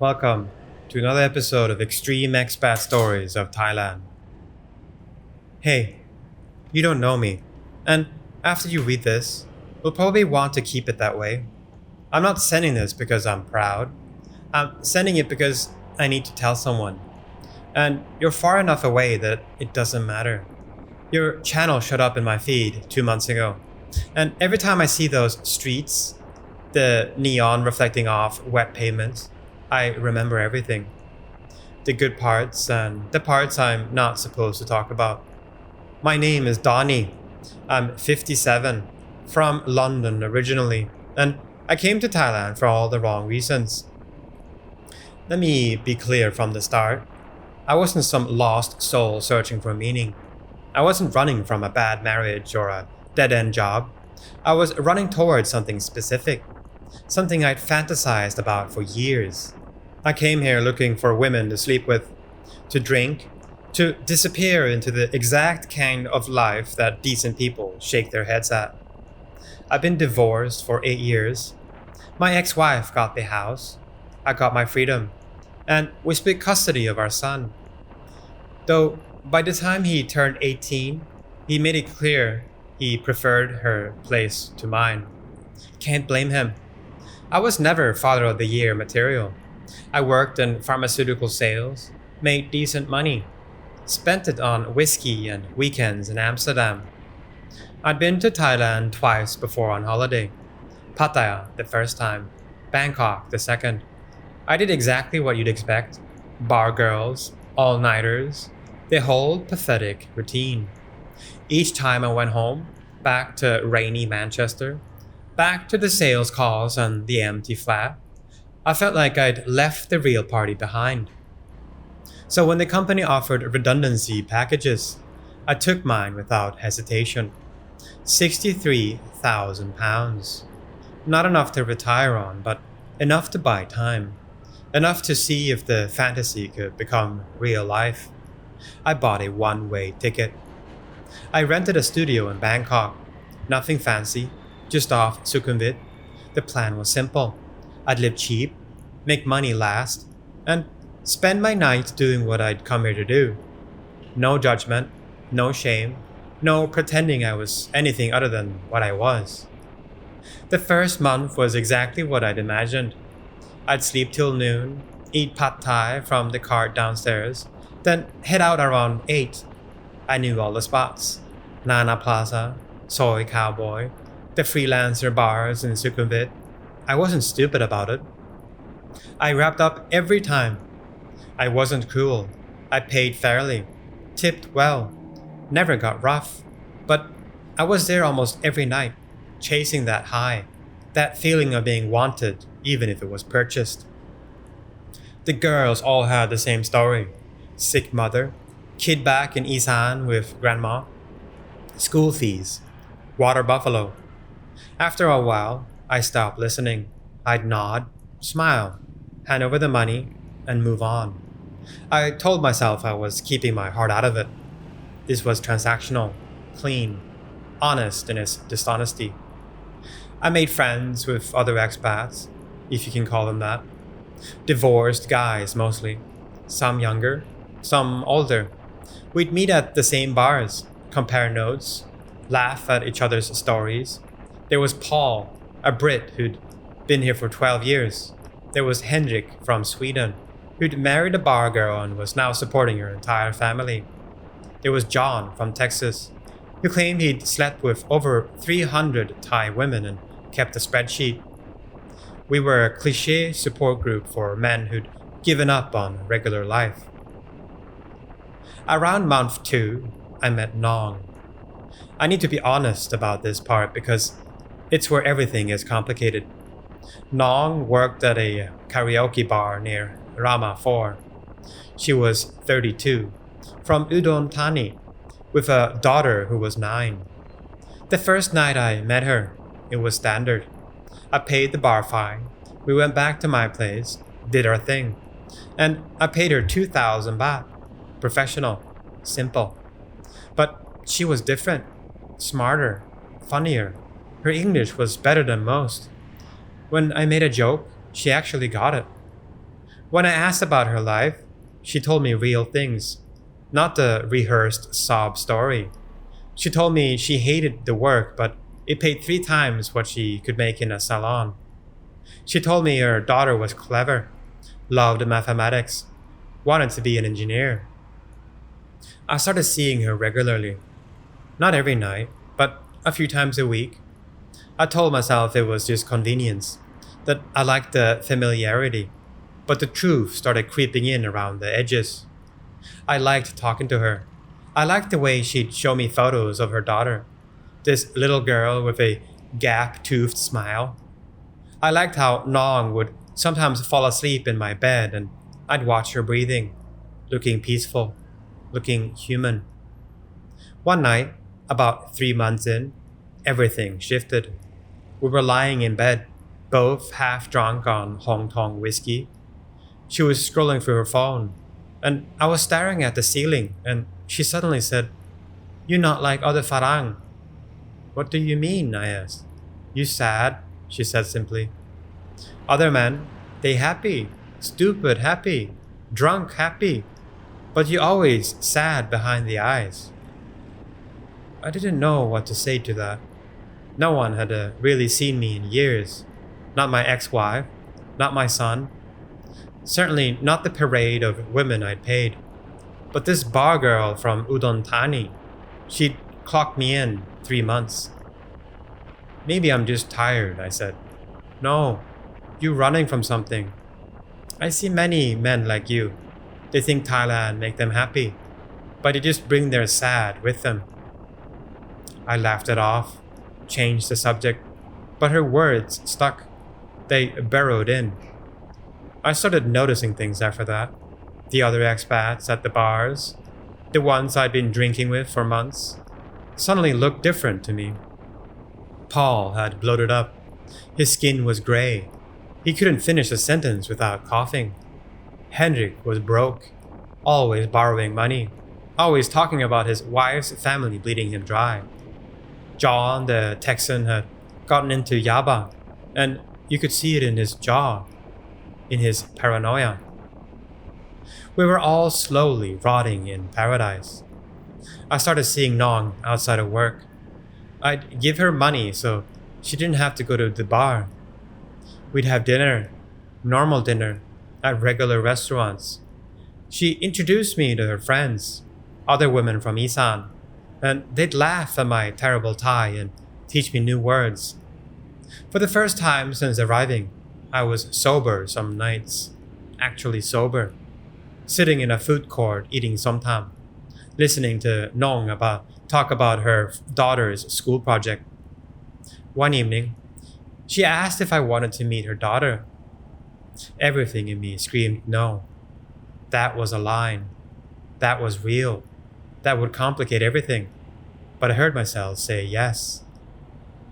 Welcome to another episode of Extreme Expat Stories of Thailand. Hey, you don't know me, and after you read this, you'll probably want to keep it that way. I'm not sending this because I'm proud. I'm sending it because I need to tell someone. And you're far enough away that it doesn't matter. Your channel showed up in my feed 2 months ago, and every time I see those streets, the neon reflecting off wet pavements, I remember everything. The good parts and the parts I'm not supposed to talk about. My name is Donnie. I'm 57, from London originally, and I came to Thailand for all the wrong reasons. Let me be clear from the start. I wasn't some lost soul searching for meaning. I wasn't running from a bad marriage or a dead-end job. I was running towards something specific, something I'd fantasized about for years. I came here looking for women to sleep with, to drink, to disappear into the exact kind of life that decent people shake their heads at. I've been divorced for 8 years. My ex-wife got the house. I got my freedom. And we split custody of our son. Though by the time he turned 18, he made it clear he preferred her place to mine. Can't blame him. I was never Father of the Year material. I worked in pharmaceutical sales, made decent money, spent it on whiskey and weekends in Amsterdam. I'd been to Thailand twice before on holiday. Pattaya the first time, Bangkok the second. I did exactly what you'd expect. Bar girls, all-nighters, the whole pathetic routine. Each time I went home, back to rainy Manchester, back to the sales calls and the empty flat, I felt like I'd left the real party behind. So when the company offered redundancy packages, I took mine without hesitation. £63,000. Not enough to retire on, but enough to buy time. Enough to see if the fantasy could become real life. I bought a one-way ticket. I rented a studio in Bangkok. Nothing fancy, just off Sukhumvit. The plan was simple. I'd live cheap, make money last, and spend my nights doing what I'd come here to do. No judgment, no shame, no pretending I was anything other than what I was. The first month was exactly what I'd imagined. I'd sleep till noon, eat pad thai from the cart downstairs, then head out around 8. I knew all the spots. Nana Plaza, Soy Cowboy, the freelancer bars in Sukhumvit. I wasn't stupid about it. I wrapped up every time. I wasn't cruel. I paid fairly, tipped well, never got rough. But I was there almost every night, chasing that high, that feeling of being wanted, even if it was purchased. The girls all had the same story. Sick mother, kid back in Isan with grandma, school fees, water buffalo. After a while, I stopped listening. I'd nod, smile, hand over the money, and move on. I told myself I was keeping my heart out of it. This was transactional, clean, honest in its dishonesty. I made friends with other expats, if you can call them that. Divorced guys mostly, some younger, some older. We'd meet at the same bars, compare notes, laugh at each other's stories. There was Paul, a Brit who'd been here for 12 years. There was Henrik from Sweden, who'd married a bar girl and was now supporting her entire family. There was John from Texas, who claimed he'd slept with over 300 Thai women and kept a spreadsheet. We were a cliché support group for men who'd given up on regular life. Around month 2, I met Nong. I need to be honest about this part because it's where everything is complicated. Nong worked at a karaoke bar near Rama 4. She was 32, from Udon Thani, with a daughter who was 9. The first night I met her, it was standard. I paid the bar fine. We went back to my place, did our thing, and I paid her 2,000 baht. Professional, simple. But she was different, smarter, funnier. Her English was better than most. When I made a joke, she actually got it. When I asked about her life, she told me real things, not the rehearsed sob story. She told me she hated the work, but it paid 3 times what she could make in a salon. She told me her daughter was clever, loved mathematics, wanted to be an engineer. I started seeing her regularly. Not every night, but a few times a week. I told myself it was just convenience, that I liked the familiarity, but the truth started creeping in around the edges. I liked talking to her. I liked the way she'd show me photos of her daughter, this little girl with a gap-toothed smile. I liked how Nong would sometimes fall asleep in my bed and I'd watch her breathing, looking peaceful, looking human. One night, about 3 months in, everything shifted. We were lying in bed, both half drunk on Hong Kong whiskey. She was scrolling through her phone, and I was staring at the ceiling, and she suddenly said, "You're not like other Farang." "What do you mean?" I asked. "You sad?" she said simply. "Other men, they happy, stupid happy, drunk happy, but you always sad behind the eyes." I didn't know what to say to that. No one had really seen me in years. Not my ex-wife, not my son. Certainly not the parade of women I'd paid. But this bar girl from Udon Thani, she'd clocked me in 3 months. "Maybe I'm just tired," I said. "No, you're running from something. I see many men like you. They think Thailand make them happy, but they just bring their sad with them." I laughed it off, changed the subject, but her words stuck. They burrowed in. I started noticing things after that. The other expats at the bars, the ones I'd been drinking with for months, suddenly looked different to me. Paul had bloated up. His skin was gray. He couldn't finish a sentence without coughing. Henrik was broke, always borrowing money, always talking about his wife's family bleeding him dry. John, the Texan, had gotten into yaba, and you could see it in his jaw, in his paranoia. We were all slowly rotting in paradise. I started seeing Nong outside of work. I'd give her money so she didn't have to go to the bar. We'd have dinner, normal dinner, at regular restaurants. She introduced me to her friends, other women from Isan, and they'd laugh at my terrible Thai and teach me new words. For the first time since arriving, I was sober some nights, actually sober, sitting in a food court eating somtam, listening to Nong talk about her daughter's school project. One evening, she asked if I wanted to meet her daughter. Everything in me screamed no. That was a line. That was real. That would complicate everything. But I heard myself say yes.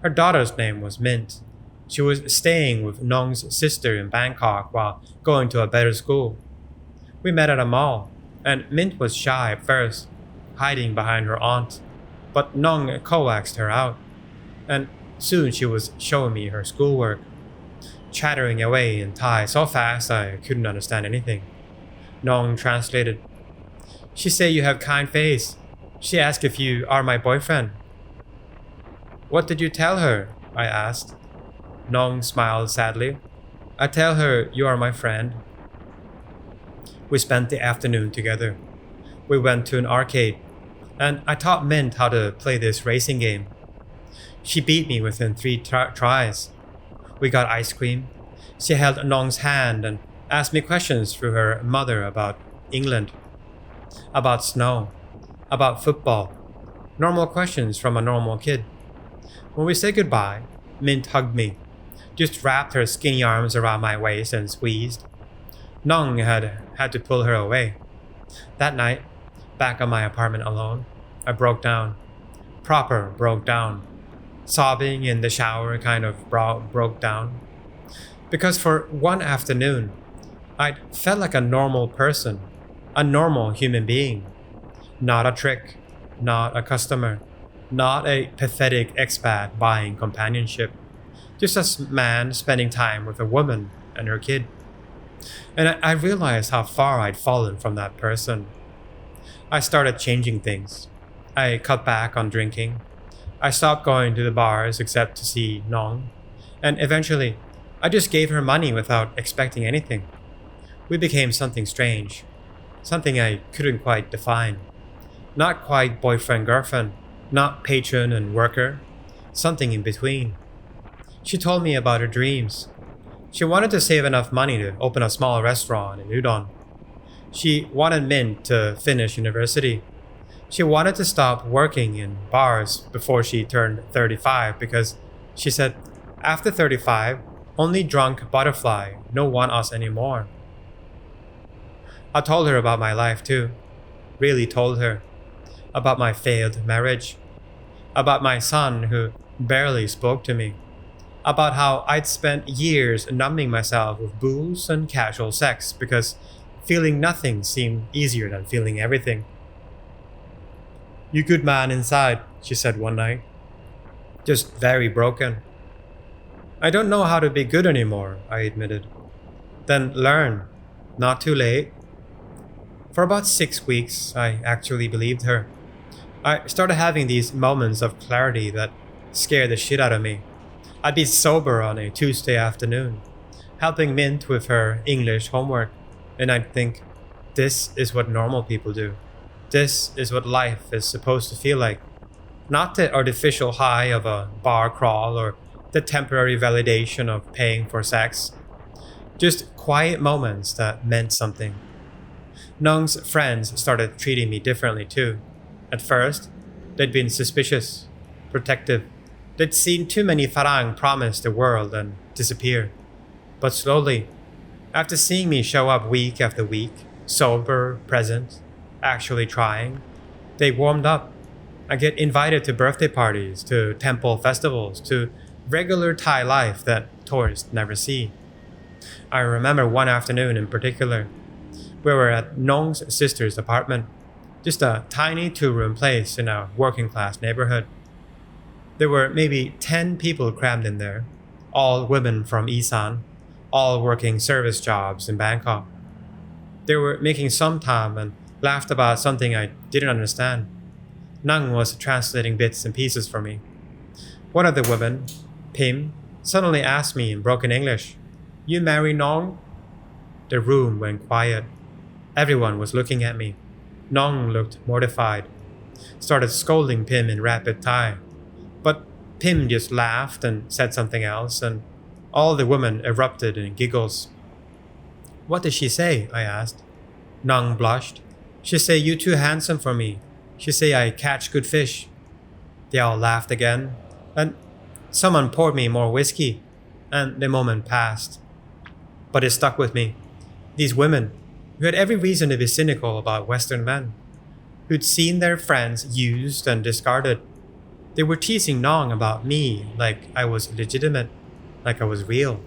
Her daughter's name was Mint. She was staying with Nong's sister in Bangkok while going to a better school. We met at a mall, and Mint was shy at first, hiding behind her aunt. But Nong coaxed her out, and soon she was showing me her schoolwork, chattering away in Thai so fast I couldn't understand anything. Nong translated. "She say you have kind face. She asked if you are my boyfriend." "What did you tell her?" I asked. Nong smiled sadly. "I tell her you are my friend." We spent the afternoon together. We went to an arcade, and I taught Mint how to play this racing game. She beat me within 3 tries. We got ice cream. She held Nong's hand and asked me questions through her mother about England, about snow, about football. Normal questions from a normal kid. When we said goodbye, Mint hugged me, just wrapped her skinny arms around my waist and squeezed. Nong had to pull her away. That night, back at my apartment alone, I broke down. Proper broke down. Sobbing in the shower kind of broke down. Because for one afternoon, I felt like a normal person, a normal human being. Not a trick, not a customer, not a pathetic expat buying companionship. Just a man spending time with a woman and her kid. And I realized how far I'd fallen from that person. I started changing things. I cut back on drinking. I stopped going to the bars except to see Nong. And eventually, I just gave her money without expecting anything. We became something strange, something I couldn't quite define. Not quite boyfriend girlfriend, not patron and worker, something in between. She told me about her dreams. She wanted to save enough money to open a small restaurant in Udon. She wanted Min to finish university. She wanted to stop working in bars before she turned 35 because she said, after 35, only drunk butterfly no want us anymore. I told her about my life too. Really told her. About my failed marriage. About my son who barely spoke to me. About how I'd spent years numbing myself with booze and casual sex because feeling nothing seemed easier than feeling everything. "You good man inside," she said one night. "Just very broken." "I don't know how to be good anymore," I admitted. "Then learn. Not too late." For about 6 weeks, I actually believed her. I started having these moments of clarity that scared the shit out of me. I'd be sober on a Tuesday afternoon, helping Mint with her English homework, and I'd think, this is what normal people do. This is what life is supposed to feel like. Not the artificial high of a bar crawl or the temporary validation of paying for sex. Just quiet moments that meant something. Nong's friends started treating me differently too. At first, they'd been suspicious, protective. They'd seen too many Farang promise the world and disappear. But slowly, after seeing me show up week after week, sober, present, actually trying, they warmed up. I get invited to birthday parties, to temple festivals, to regular Thai life that tourists never see. I remember one afternoon in particular. We were at Nong's sister's apartment, just a tiny 2-room place in a working class neighborhood. There were maybe 10 people crammed in there, all women from Isan, all working service jobs in Bangkok. They were making some time and laughed about something I didn't understand. Nong was translating bits and pieces for me. One of the women, Pim, suddenly asked me in broken English, "You marry Nong?" The room went quiet. Everyone was looking at me. Nong looked mortified, started scolding Pim in rapid Thai. But Pim just laughed and said something else, and all the women erupted in giggles. "What did she say?" I asked. Nong blushed. "She say you too handsome for me. She say I catch good fish." They all laughed again, and someone poured me more whiskey, and the moment passed. But it stuck with me. These women, who had every reason to be cynical about Western men, who'd seen their friends used and discarded, they were teasing Nong about me like I was legitimate, like I was real.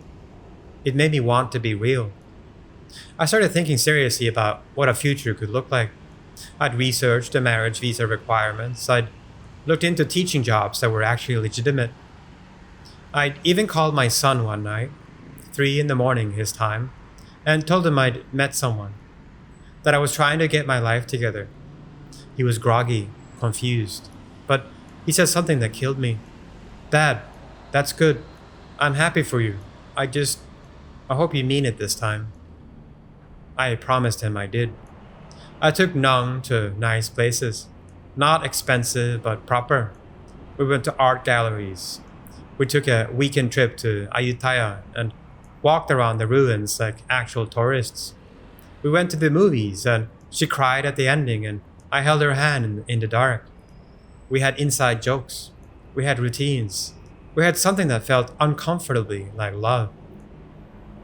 It made me want to be real. I started thinking seriously about what a future could look like. I'd researched the marriage visa requirements. I'd looked into teaching jobs that were actually legitimate. I'd even called my son one night, 3 a.m. his time, and told him I'd met someone, that I was trying to get my life together. He was groggy, confused, but he said something that killed me. "Dad, that's good. I'm happy for you. I hope you mean it this time." I promised him I did. I took Nong to nice places. Not expensive, but proper. We went to art galleries. We took a weekend trip to Ayutthaya and walked around the ruins like actual tourists. We went to the movies and she cried at the ending and I held her hand in the dark. We had inside jokes. We had routines. We had something that felt uncomfortably like love.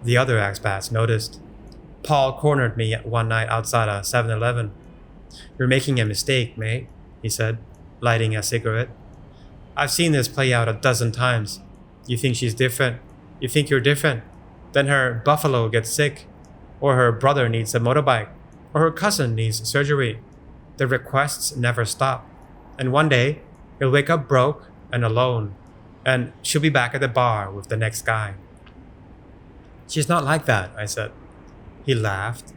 The other expats noticed. Paul cornered me one night outside a 7-Eleven. "You're making a mistake, mate," he said, lighting a cigarette. "I've seen this play out a dozen times. You think she's different. You think you're different. Then her buffalo gets sick, or her brother needs a motorbike, or her cousin needs surgery. The requests never stop. And one day, he'll wake up broke and alone, and she'll be back at the bar with the next guy." "She's not like that," I said. He laughed,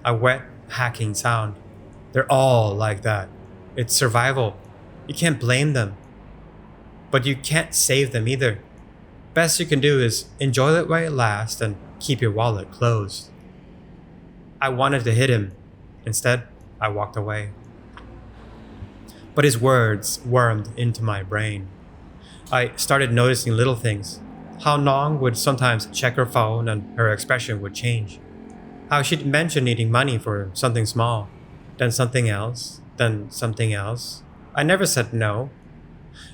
a wet, hacking sound. They're all like that. It's survival. You can't blame them, but you can't save them either. Best you can do is enjoy it while it lasts and keep your wallet closed. I wanted to hit him. Instead, I walked away. But his words wormed into my brain. I started noticing little things. How Nong would sometimes check her phone and her expression would change. How she'd mention needing money for something small, then something else, then something else. I never said no.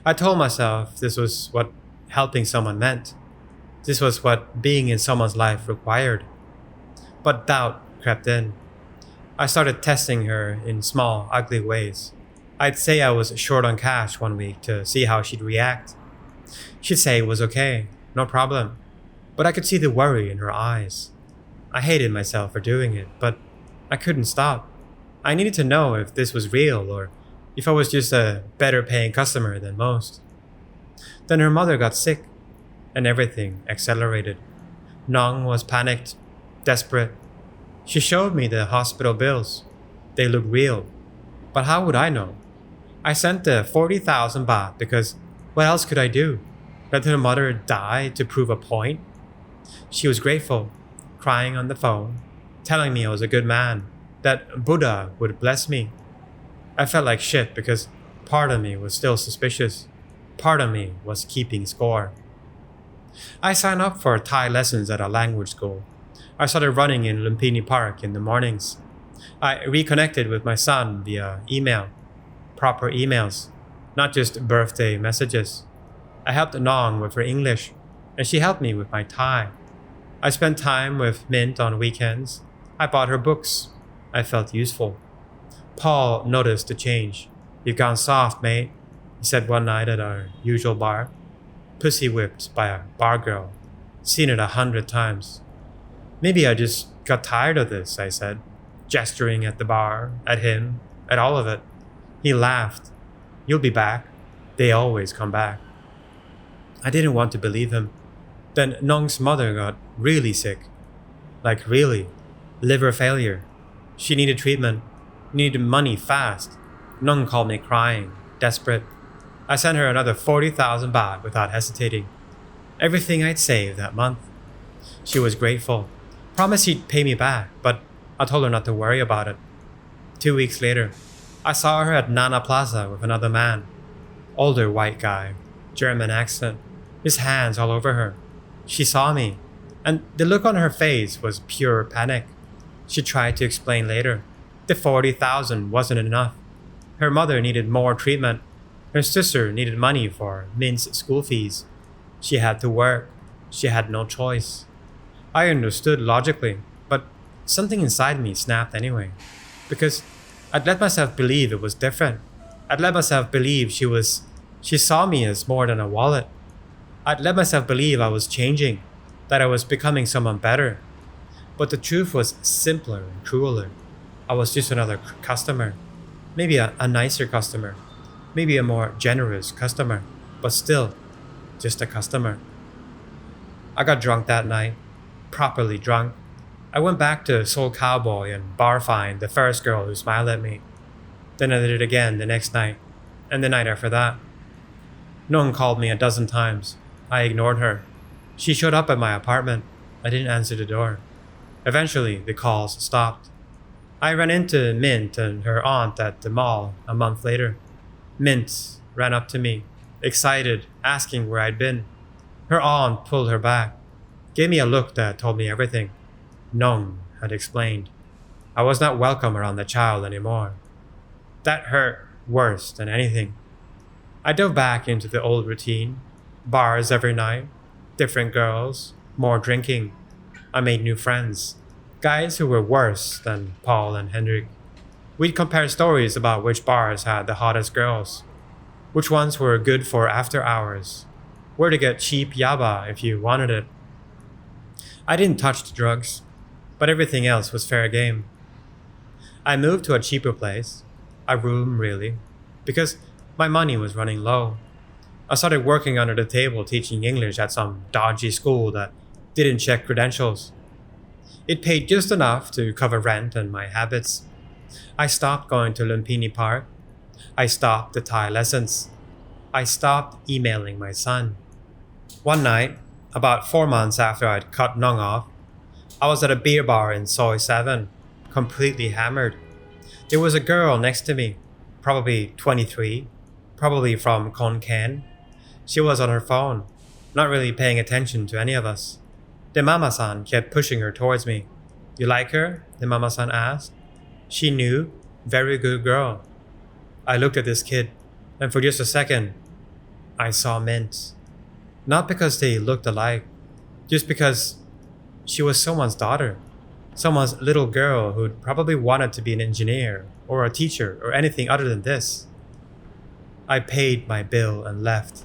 I told myself this was what helping someone meant. This was what being in someone's life required. But doubt crept in. I started testing her in small, ugly ways. I'd say I was short on cash one week to see how she'd react. She'd say it was okay, no problem. But I could see the worry in her eyes. I hated myself for doing it, but I couldn't stop. I needed to know if this was real or if I was just a better paying customer than most. Then her mother got sick, and everything accelerated. Nong was panicked, desperate. She showed me the hospital bills. They looked real. But how would I know? I sent the 40,000 baht because what else could I do? Let her mother die to prove a point? She was grateful, crying on the phone, telling me I was a good man, that Buddha would bless me. I felt like shit because part of me was still suspicious. Part of me was keeping score. I signed up for Thai lessons at a language school. I started running in Lumpini Park in the mornings. I reconnected with my son via email, proper emails, not just birthday messages. I helped Nong with her English, and she helped me with my Thai. I spent time with Mint on weekends. I bought her books. I felt useful. Paul noticed the change. "You've gone soft, mate," he said one night at our usual bar. Pussy whipped by a bar girl. Seen it 100 times. "Maybe I just got tired of this," I said, gesturing at the bar, at him, at all of it. He laughed. "You'll be back. They always come back." I didn't want to believe him. Then Nong's mother got really sick. Like really. Liver failure. She needed treatment. Needed money fast. Nong called me crying, desperate. I sent her another 40,000 baht without hesitating. Everything I'd saved that month. She was grateful. Promised she'd pay me back, but I told her not to worry about it. 2 weeks later, I saw her at Nana Plaza with another man. Older white guy, German accent, his hands all over her. She saw me, and the look on her face was pure panic. She tried to explain later. The 40,000 wasn't enough. Her mother needed more treatment. Her sister needed money for Mint's school fees. She had to work. She had no choice. I understood logically, but something inside me snapped anyway. Because I'd let myself believe it was different. I'd let myself believe she saw me as more than a wallet. I'd let myself believe I was changing, that I was becoming someone better. But the truth was simpler and crueler. I was just another customer. Maybe a nicer customer. Maybe a more generous customer. But still, just a customer. I got drunk that night. Properly drunk. I went back to Soul Cowboy and bar find the first girl who smiled at me. Then I did it again the next night. And the night after that. Nong called me a dozen times. I ignored her. She showed up at my apartment. I didn't answer the door. Eventually, the calls stopped. I ran into Mint and her aunt at the mall a month later. Mint ran up to me, excited, asking where I'd been. Her aunt pulled her back, gave me a look that told me everything. Nong had explained. I was not welcome around the child anymore. That hurt worse than anything. I dove back into the old routine. Bars every night, different girls, more drinking. I made new friends. Guys who were worse than Paul and Hendrik. We'd compare stories about which bars had the hottest girls, which ones were good for after hours, where to get cheap yaba if you wanted it. I didn't touch the drugs, but everything else was fair game. I moved to a cheaper place, a room really, because my money was running low. I started working under the table teaching English at some dodgy school that didn't check credentials. It paid just enough to cover rent and my habits. I stopped going to Lumpini Park. I stopped the Thai lessons. I stopped emailing my son. One night, about 4 months after I'd cut Nong off, I was at a beer bar in Soy 7, completely hammered. There was a girl next to me, probably 23, probably from Khon Kaen. She was on her phone, not really paying attention to any of us. The mama-san kept pushing her towards me. You like her? The mama-san asked. She knew. Very good girl. I looked at this kid, and for just a second, I saw Mint. Not because they looked alike, just because she was someone's daughter. Someone's little girl who'd probably wanted to be an engineer or a teacher or anything other than this. I paid my bill and left.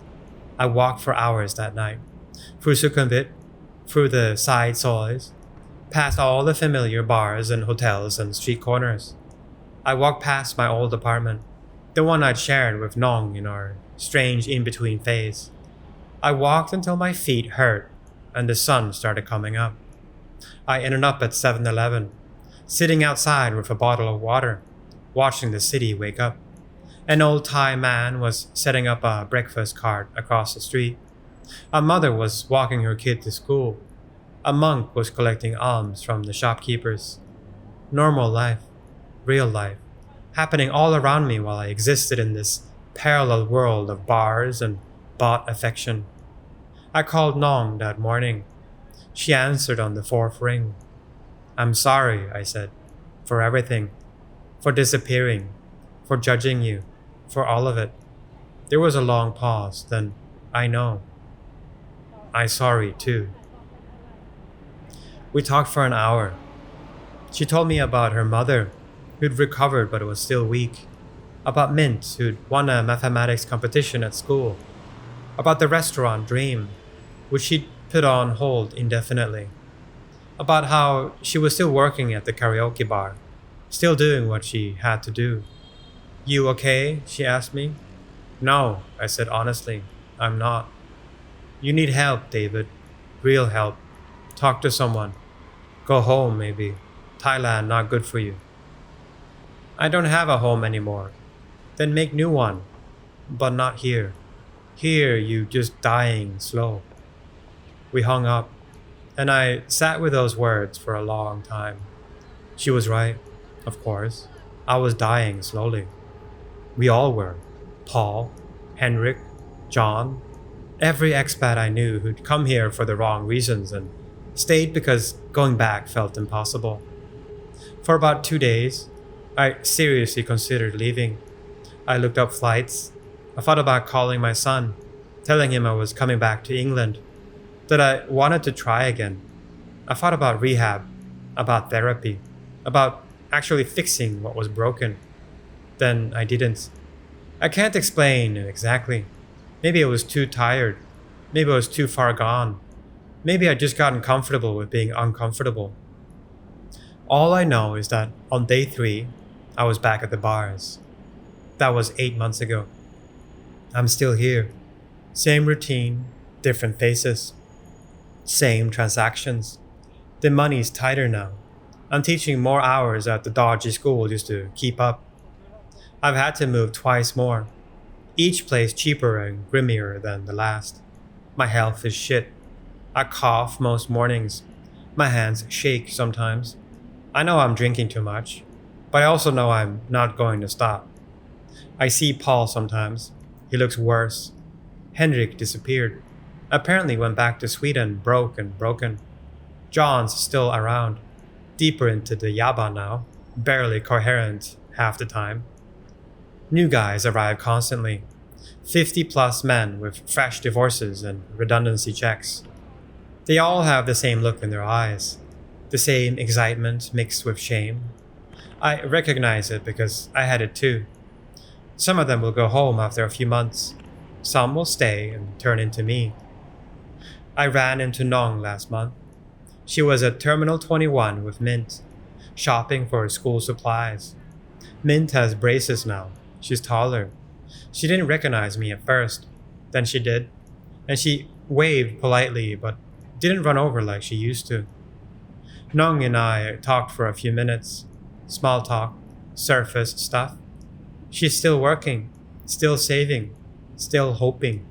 I walked for hours that night, through Sukhumvit, through the side soys, past all the familiar bars and hotels and street corners. I walked past my old apartment, the one I'd shared with Nong in our strange in-between phase. I walked until my feet hurt and the sun started coming up. I ended up at 7-Eleven, sitting outside with a bottle of water, watching the city wake up. An old Thai man was setting up a breakfast cart across the street. A mother was walking her kid to school. A monk was collecting alms from the shopkeepers. Normal life, real life, happening all around me while I existed in this parallel world of bars and bought affection. I called Nong that morning. She answered on the fourth ring. I'm sorry, I said, for everything, for disappearing, for judging you, for all of it. There was a long pause, then I know. I'm sorry too. We talked for an hour. She told me about her mother, who'd recovered but was still weak, about Mint, who'd won a mathematics competition at school, about the restaurant dream, which she'd put on hold indefinitely, about how she was still working at the karaoke bar, still doing what she had to do. You okay? She asked me. No, I said honestly, I'm not. You need help, David. Real help. Talk to someone. Go home, maybe. Thailand not good for you. I don't have a home anymore. Then make new one. But not here. Here you just dying slow. We hung up, and I sat with those words for a long time. She was right, of course. I was dying slowly. We all were. Paul, Henrik, John, every expat I knew who'd come here for the wrong reasons and stayed because going back felt impossible. For about 2 days, I seriously considered leaving. I looked up flights. I thought about calling my son, telling him I was coming back to England, that I wanted to try again. I thought about rehab, about therapy, about actually fixing what was broken. Then I didn't. I can't explain it exactly. Maybe I was too tired. Maybe I was too far gone. Maybe I'd just gotten comfortable with being uncomfortable. All I know is that on day 3, I was back at the bars. That was 8 months ago. I'm still here. Same routine, different faces. Same transactions. The money's tighter now. I'm teaching more hours at the dodgy school just to keep up. I've had to move twice more. Each place cheaper and grimmier than the last. My health is shit. I cough most mornings. My hands shake sometimes. I know I'm drinking too much, but I also know I'm not going to stop. I see Paul sometimes. He looks worse. Henrik disappeared. Apparently went back to Sweden broke and broken. John's still around. Deeper into the yaba now. Barely coherent half the time. New guys arrive constantly. 50 plus men with fresh divorces and redundancy checks. They all have the same look in their eyes. The same excitement mixed with shame. I recognize it because I had it too. Some of them will go home after a few months. Some will stay and turn into me. I ran into Nong last month. She was at Terminal 21 with Mint, shopping for school supplies. Mint has braces now. She's taller. She didn't recognize me at first. Then she did. And she waved politely but didn't run over like she used to. Nong and I talked for a few minutes. Small talk, surface stuff. She's still working, still saving, still hoping.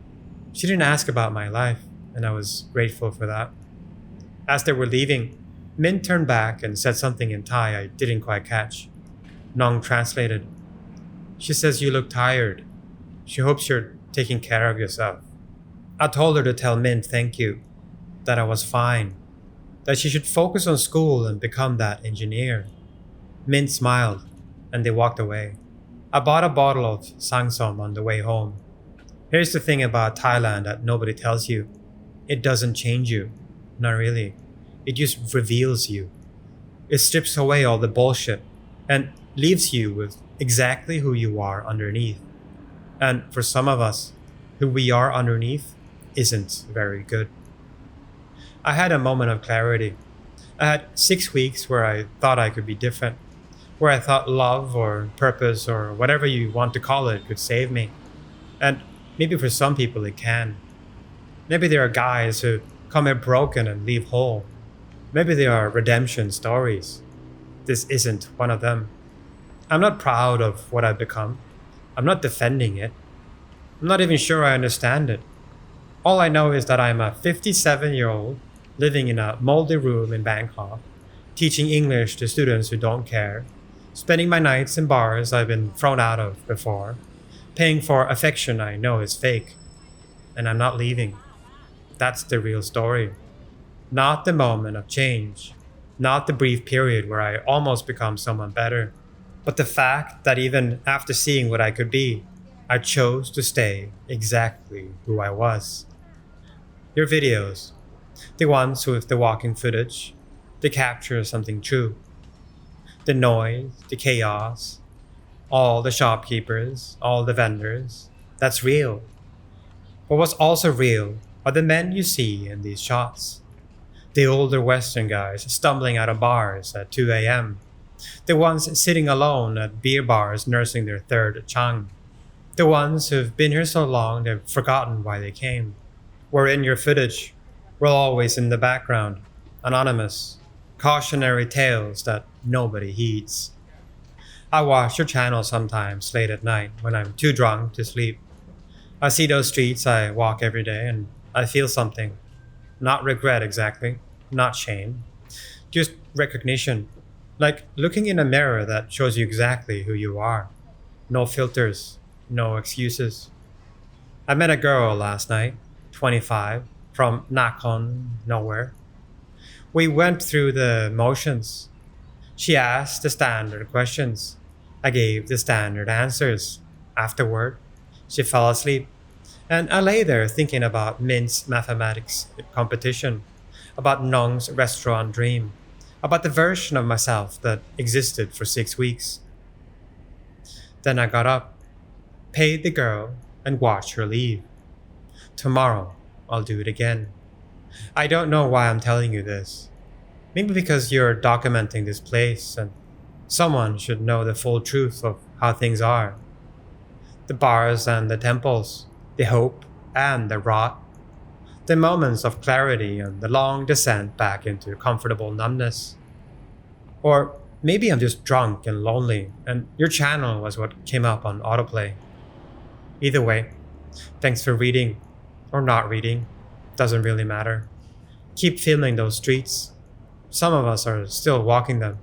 She didn't ask about my life, and I was grateful for that. As they were leaving, Min turned back and said something in Thai I didn't quite catch. Nong translated. She says you look tired. She hopes you're taking care of yourself. I told her to tell Min thank you, that I was fine, that she should focus on school and become that engineer. Min smiled, and they walked away. I bought a bottle of Sangsom on the way home. Here's the thing about Thailand that nobody tells you. It doesn't change you. Not really. It just reveals you. It strips away all the bullshit and leaves you with exactly who you are underneath. And for some of us, who we are underneath isn't very good. I had a moment of clarity. I had 6 weeks where I thought I could be different, where I thought love or purpose or whatever you want to call it could save me. And maybe for some people it can. Maybe there are guys who come here broken and leave whole. Maybe there are redemption stories. This isn't one of them. I'm not proud of what I've become. I'm not defending it. I'm not even sure I understand it. All I know is that I'm a 57-year-old living in a moldy room in Bangkok, teaching English to students who don't care, spending my nights in bars I've been thrown out of before, paying for affection I know is fake, and I'm not leaving. That's the real story. Not the moment of change, not the brief period where I almost become someone better, but the fact that even after seeing what I could be, I chose to stay exactly who I was. Your videos, the ones with the walking footage, they capture something true. The noise, the chaos, all the shopkeepers, all the vendors, that's real. But what's also real are the men you see in these shots. The older Western guys stumbling out of bars at 2 a.m. The ones sitting alone at beer bars nursing their third chang. The ones who've been here so long they've forgotten why they came. We're in your footage. We're always in the background, anonymous, cautionary tales that nobody heeds. I watch your channel sometimes late at night when I'm too drunk to sleep. I see those streets I walk every day and I feel something. Not regret exactly, not shame, just recognition. Like looking in a mirror that shows you exactly who you are. No filters, no excuses. I met a girl last night, 25, from Nakhon, nowhere. We went through the motions. She asked the standard questions. I gave the standard answers. Afterward, she fell asleep. And I lay there thinking about Min's mathematics competition, about Nong's restaurant dream, about the version of myself that existed for 6 weeks. Then I got up, paid the girl, and watched her leave. Tomorrow, I'll do it again. I don't know why I'm telling you this. Maybe because you're documenting this place and someone should know the full truth of how things are. The bars and the temples, the hope and the rot, the moments of clarity and the long descent back into comfortable numbness. Or maybe I'm just drunk and lonely and your channel was what came up on autoplay. Either way, thanks for reading or not reading, doesn't really matter. Keep filming those streets. Some of us are still walking them.